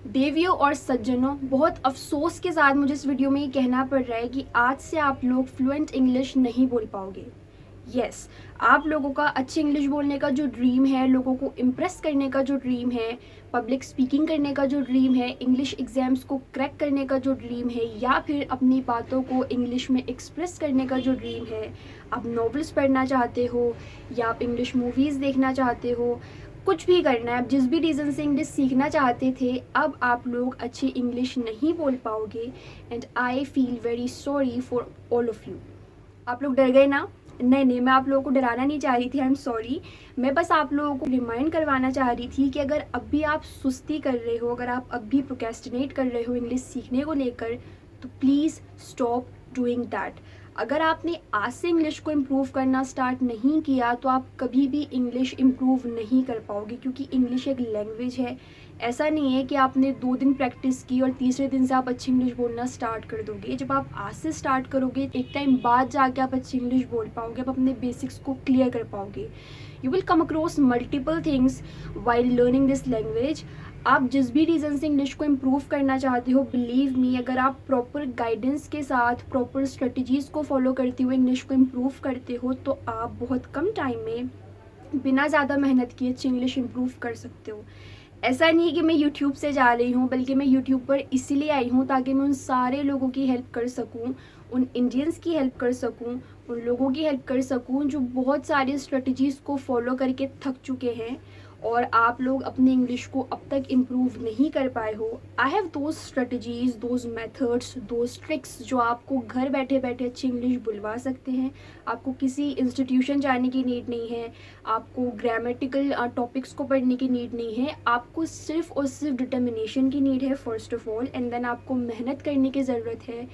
देवियों और सज्जनों, बहुत अफसोस के साथ मुझे इस वीडियो में ये कहना पड़ रहा है कि आज से आप लोग फ्लुएंट इंग्लिश नहीं बोल पाओगे। यस, आप लोगों का अच्छी इंग्लिश बोलने का जो ड्रीम है, लोगों को इम्प्रेस करने का जो ड्रीम है, पब्लिक स्पीकिंग करने का जो ड्रीम है, इंग्लिश एग्जाम्स को क्रैक करने का जो ड्रीम है, या फिर अपनी बातों को इंग्लिश में एक्सप्रेस करने का जो ड्रीम है, आप नॉवेल्स पढ़ना चाहते हो या आप इंग्लिश मूवीज़ देखना चाहते हो, कुछ भी करना है, आप जिस भी रीज़न से इंग्लिश सीखना चाहते थे, अब आप लोग अच्छी इंग्लिश नहीं बोल पाओगे। And I feel very sorry for all of you. आप लोग डर गए ना? नहीं नहीं, मैं आप लोगों को डराना नहीं चाह रही थी, आई एम सॉरी। मैं बस आप लोगों को रिमाइंड करवाना चाह रही थी कि अगर अब भी आप सुस्ती कर रहे हो, अगर आप अब भी प्रोक्रेस्टिनेट कर रहे हो इंग्लिश सीखने को लेकर, तो प्लीज़ स्टॉप डूइंग दैट। अगर आपने आज से इंग्लिश को इम्प्रूव करना स्टार्ट नहीं किया तो आप कभी भी इंग्लिश इम्प्रूव नहीं कर पाओगे, क्योंकि इंग्लिश एक लैंग्वेज है। ऐसा नहीं है कि आपने 2 दिन प्रैक्टिस की और तीसरे दिन से आप अच्छी इंग्लिश बोलना स्टार्ट कर दोगे। जब आप आज से स्टार्ट करोगे, एक टाइम बाद जाके आप अच्छी इंग्लिश बोल पाओगे, आप अपने बेसिक्स को क्लियर कर पाओगे। You will come across multiple things while learning this language. आप जिस भी रीज़न से इंग्लिश को इम्प्रूव करना चाहते हो, बिलीव मी, अगर आप प्रॉपर गाइडेंस के साथ, प्रॉपर स्ट्रेटजीज़ को फॉलो करते हुए इंग्लिश को इम्प्रूव करते हो, तो आप बहुत कम टाइम में बिना ज़्यादा मेहनत किए अच्छी इंग्लिश इम्प्रूव कर सकते हो। ऐसा नहीं है कि मैं यूट्यूब से जा रही हूँ, बल्कि मैं यूट्यूब पर इसीलिए आई हूँ ताकि मैं उन सारे लोगों की हेल्प कर सकूँ, उन इंडियंस की हेल्प कर सकूँ, उन लोगों की हेल्प कर सकूँ जो बहुत सारी स्ट्रेटजीज़ को फॉलो करके थक चुके हैं और आप लोग अपनी इंग्लिश को अब तक इम्प्रूव नहीं कर पाए हो। I have those strategies, those methods, those tricks जो आपको घर बैठे बैठे अच्छी इंग्लिश बुलवा सकते हैं। आपको किसी इंस्टीट्यूशन जाने की नीड नहीं है, आपको ग्रामेटिकल टॉपिक्स को पढ़ने की नीड नहीं है, आपको सिर्फ और सिर्फ डिटर्मिनेशन की नीड है first of all, and then आपको मेहनत करने की ज़रूरत है।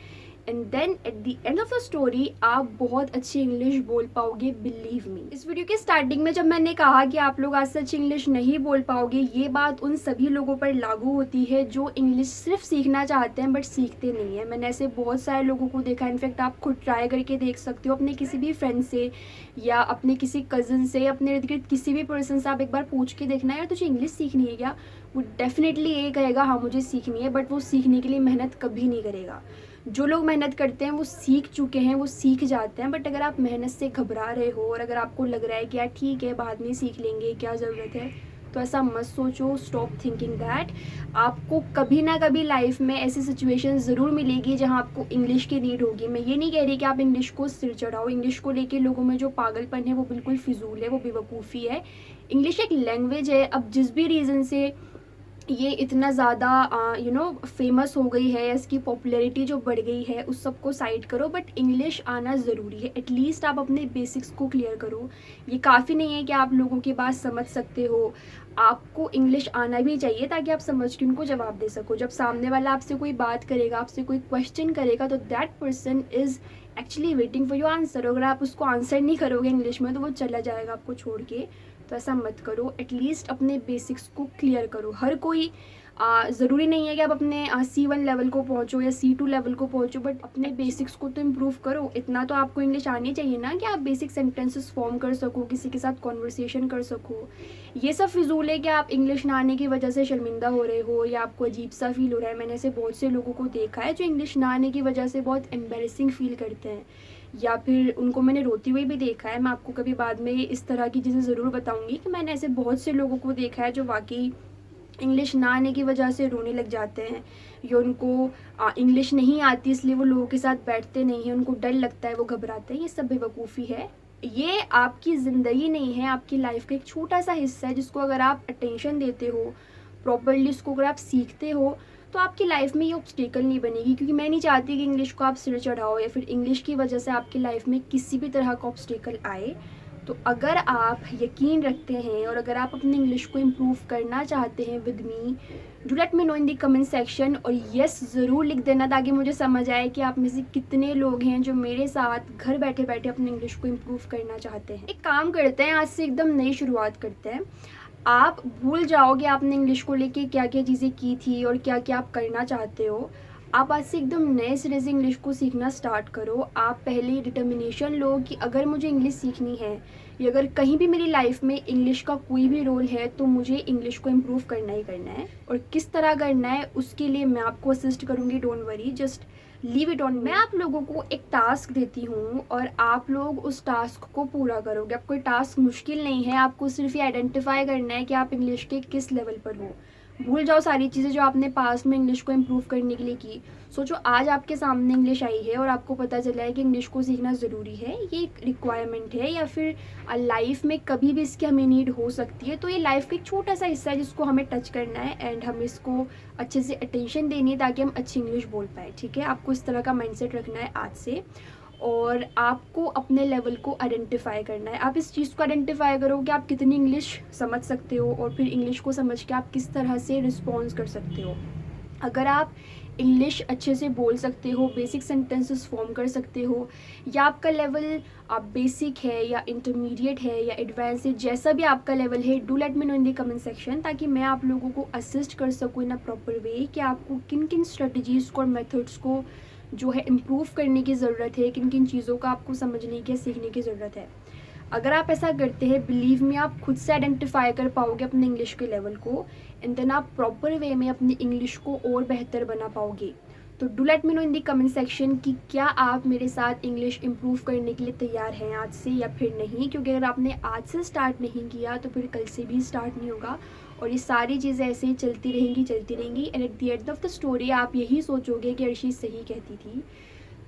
And then at the end of the story आप बहुत अच्छी इंग्लिश बोल पाओगे, बिलीव मी। इस वीडियो के स्टार्टिंग में जब मैंने कहा कि आप लोग आज से अच्छी इंग्लिश नहीं बोल पाओगे, ये बात उन सभी लोगों पर लागू होती है जो इंग्लिश सिर्फ सीखना चाहते हैं बट सीखते नहीं हैं। मैंने ऐसे बहुत सारे लोगों को देखा, इनफैक्ट आप खुद ट्राई करके देख सकते हो अपने किसी भी फ्रेंड से या अपने किसी कज़न से, अपने इर्द गिर्द किसी भी पर्सन से आप एक बार पूछ के देखना, यार तुझे इंग्लिश सीखनी है क्या? वो डेफिनेटली ये कहेगा हाँ मुझे सीखनी है, बट वो सीखने के लिए मेहनत कभी नहीं करेगा। जो लोग मेहनत करते हैं वो सीख चुके हैं, वो सीख जाते हैं। बट अगर आप मेहनत से घबरा रहे हो और अगर आपको लग रहा है कि यार ठीक है बाद में सीख लेंगे, क्या ज़रूरत है, तो ऐसा मत सोचो। Stop thinking that. आपको कभी ना कभी लाइफ में ऐसी सिचुएशन ज़रूर मिलेगी जहां आपको इंग्लिश की नीड होगी। मैं ये नहीं कह रही कि आप इंग्लिश को सिर चढ़ाओ। इंग्लिश को लेके लोगों में जो पागलपन है वो बिल्कुल फिजूल है, वो बेवकूफ़ी है। इंग्लिश एक लैंग्वेज है। अब जिस भी रीज़न से ये इतना ज़्यादा फेमस हो गई है, इसकी पॉपुलैरिटी जो बढ़ गई है, उस सब को साइड करो, बट इंग्लिश आना ज़रूरी है। एटलीस्ट आप अपने बेसिक्स को क्लियर करो। ये काफ़ी नहीं है कि आप लोगों की बात समझ सकते हो, आपको इंग्लिश आना भी चाहिए ताकि आप समझ के उनको जवाब दे सको। जब सामने वाला आपसे कोई बात करेगा, आपसे कोई क्वेश्चन करेगा, तो that person is actually waiting for your answer. अगर आप उसको आंसर नहीं करोगे इंग्लिश में तो वो चला जाएगा आपको छोड़ के। तो ऐसा मत करो। एटलीस्ट अपने बेसिक्स को क्लियर करो। हर कोई ज़रूरी नहीं है कि आप अपने C1 लेवल को पहुंचो या C2 लेवल को पहुंचो, बट अपने बेसिक्स को तो इम्प्रूव करो। इतना तो आपको इंग्लिश आनी चाहिए ना कि आप बेसिक सेंटेंसेस फॉर्म कर सको, किसी के साथ कॉन्वर्सेशन कर सको। ये सब फिजूल है कि आप इंग्लिश ना आने की वजह से शर्मिंदा हो रहे हो या आपको अजीब सा फील हो रहा है। मैंने ऐसे बहुत से लोगों को देखा है जो इंग्लिश ना आने की वजह से बहुत एम्बेरसिंग फील करते हैं, या फिर उनको मैंने रोती हुई भी देखा है। मैं आपको कभी बाद में इस तरह की चीज़ें ज़रूर बताऊंगी कि मैंने ऐसे बहुत से लोगों को देखा है जो वाकई इंग्लिश ना आने की वजह से रोने लग जाते हैं, या उनको इंग्लिश नहीं आती इसलिए वो लोगों के साथ बैठते नहीं हैं, उनको डर लगता है, वो घबराते हैं। ये सब बेवकूफ़ी है। ये आपकी ज़िंदगी नहीं है, आपकी लाइफ का एक छोटा सा हिस्सा है जिसको अगर आप अटेंशन देते हो प्रॉपरली, उसको अगर आप सीखते हो, तो आपकी लाइफ में ये ऑब्स्टेकल नहीं बनेगी। क्योंकि मैं नहीं चाहती कि इंग्लिश को आप सिर चढ़ाओ या फिर इंग्लिश की वजह से आपकी लाइफ में किसी भी तरह का ऑब्स्टेकल आए। तो अगर आप यकीन रखते हैं और अगर आप अपनी इंग्लिश को इम्प्रूव करना चाहते हैं with me, do let me know in the comment section. और यस ज़रूर लिख देना ताकि मुझे समझ आए कि आप में से कितने लोग हैं जो मेरे साथ घर बैठे बैठे अपनी इंग्लिश को इम्प्रूव करना चाहते हैं। एक काम करते हैं, आज से एकदम नई शुरुआत करते हैं। आप भूल जाओगे आपने इंग्लिश को लेके क्या क्या चीज़ें की थी और क्या क्या आप करना चाहते हो। आप आज से एकदम नए सिरे से इंग्लिश को सीखना स्टार्ट करो। आप पहले डिटर्मिनेशन लो कि अगर मुझे इंग्लिश सीखनी है, या अगर कहीं भी मेरी लाइफ में इंग्लिश का कोई भी रोल है तो मुझे इंग्लिश को इम्प्रूव करना ही करना है। और किस तरह करना है उसके लिए मैं आपको असिस्ट करूँगी, don't worry, just leave it on. मैं आप लोगों को एक टास्क देती हूँ और आप लोग उस टास्क को पूरा करोगे। अब कोई टास्क मुश्किल नहीं है, आपको सिर्फ ये आइडेंटिफाई करना है कि आप इंग्लिश के किस लेवल पर हो। भूल जाओ सारी चीज़ें जो आपने पास्ट में इंग्लिश को इम्प्रूव करने के लिए की। सोचो आज आपके सामने इंग्लिश आई है और आपको पता चला है कि इंग्लिश को सीखना ज़रूरी है, ये एक रिक्वायरमेंट है, या फिर लाइफ में कभी भी इसकी हमें नीड हो सकती है। तो ये लाइफ का एक छोटा सा हिस्सा है जिसको हमें टच करना है एंड हमें इसको अच्छे से अटेंशन देनी है ताकि हम अच्छी इंग्लिश बोल पाए। ठीक है, आपको इस तरह का माइंडसेट रखना है आज से और आपको अपने लेवल को आइडेंटिफाई करना है। आप इस चीज़ को आइडेंटिफाई करो कि आप कितनी इंग्लिश समझ सकते हो और फिर इंग्लिश को समझ के आप किस तरह से रिस्पॉन्स कर सकते हो। अगर आप इंग्लिश अच्छे से बोल सकते हो, बेसिक सेंटेंसेस फॉर्म कर सकते हो, या आपका लेवल आप बेसिक है या इंटरमीडिएट है या एडवांस है, जैसा भी आपका लेवल है, do let me know in the comment section ताकि मैं आप लोगों को असिस्ट कर सकूँ इन अ प्रॉपर वे कि आपको किन किन स्ट्रेटजीज़ को और मेथड्स को जो है इम्प्रूव करने की ज़रूरत है, किन किन चीज़ों का आपको समझने की सीखने की ज़रूरत है। अगर आप ऐसा करते हैं, बिलीव मी, आप खुद से आइडेंटिफाई कर पाओगे अपने इंग्लिश के लेवल को एंड देन आप प्रॉपर वे में अपनी इंग्लिश को और बेहतर बना पाओगे। तो do let me know in the comment section कि क्या आप मेरे साथ इंग्लिश इम्प्रूव करने के लिए तैयार हैं आज से या फिर नहीं, क्योंकि अगर आपने आज से स्टार्ट नहीं किया तो फिर कल से भी स्टार्ट नहीं होगा और ये सारी चीज़ें ऐसे ही चलती रहेंगी and eight the end of the story आप यही सोचोगे कि अर्शी सही कहती थी।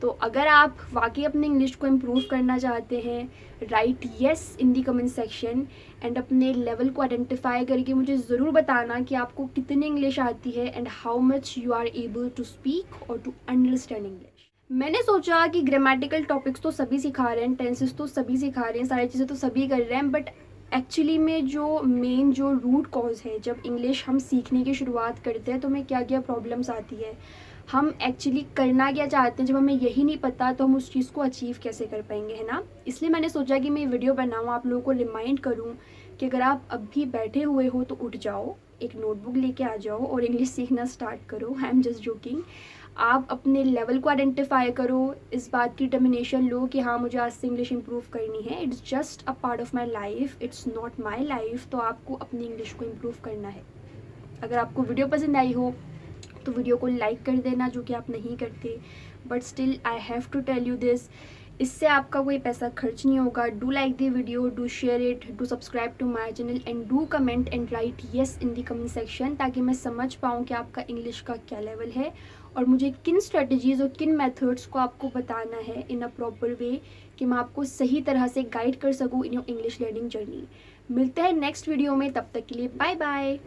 तो अगर आप वाकई अपने इंग्लिश को इम्प्रूव करना चाहते हैं, right yes in the comment section and अपने लेवल को आइडेंटिफाई करके मुझे ज़रूर बताना कि आपको कितनी इंग्लिश आती है and how much you are able to speak और टू अंडरस्टैंड इंग्लिश। मैंने सोचा कि ग्रामेटिकल टॉपिक्स तो सभी सिखा रहे हैं, टेंसेस तो सभी सिखा रहे हैं, सारी चीज़ें तो सभी कर रहे हैं, बट एक्चुअली में जो मेन जो रूट कॉज है जब इंग्लिश हम सीखने की शुरुआत करते हैं तो हमें क्या क्या प्रॉब्लम्स आती है, हम एक्चुअली करना क्या चाहते हैं, जब हमें यही नहीं पता तो हम उस चीज़ को अचीव कैसे कर पाएंगे, है ना। इसलिए मैंने सोचा कि मैं ये वीडियो बनाऊँ, आप लोगों को रिमाइंड करूँ कि अगर आप अभी बैठे हुए हो तो उठ जाओ, एक नोटबुक लेके आ जाओ और इंग्लिश सीखना स्टार्ट करो। I am just joking. आप अपने लेवल को आइडेंटिफाई करो, इस बात की डिटर्मिनेशन लो कि हाँ मुझे आज से इंग्लिश इम्प्रूव करनी है, it's just a part of my life, it's not my life. तो आपको अपनी इंग्लिश को इम्प्रूव करना है। अगर आपको वीडियो पसंद आई हो तो वीडियो को लाइक कर देना, जो कि आप नहीं करते, but still I have to tell you this, इससे आपका कोई पैसा खर्च नहीं होगा। Do like the video, do share it, do subscribe to my channel and do comment and write yes in the comment section ताकि मैं समझ पाऊँ कि आपका इंग्लिश का क्या लेवल है और मुझे किन स्ट्रेटजीज़ और किन मेथड्स को आपको बताना है इन अ प्रॉपर वे कि मैं आपको सही तरह से गाइड कर सकूँ in your English learning journey. मिलते हैं नेक्स्ट वीडियो में, तब तक के लिए बाय बाय।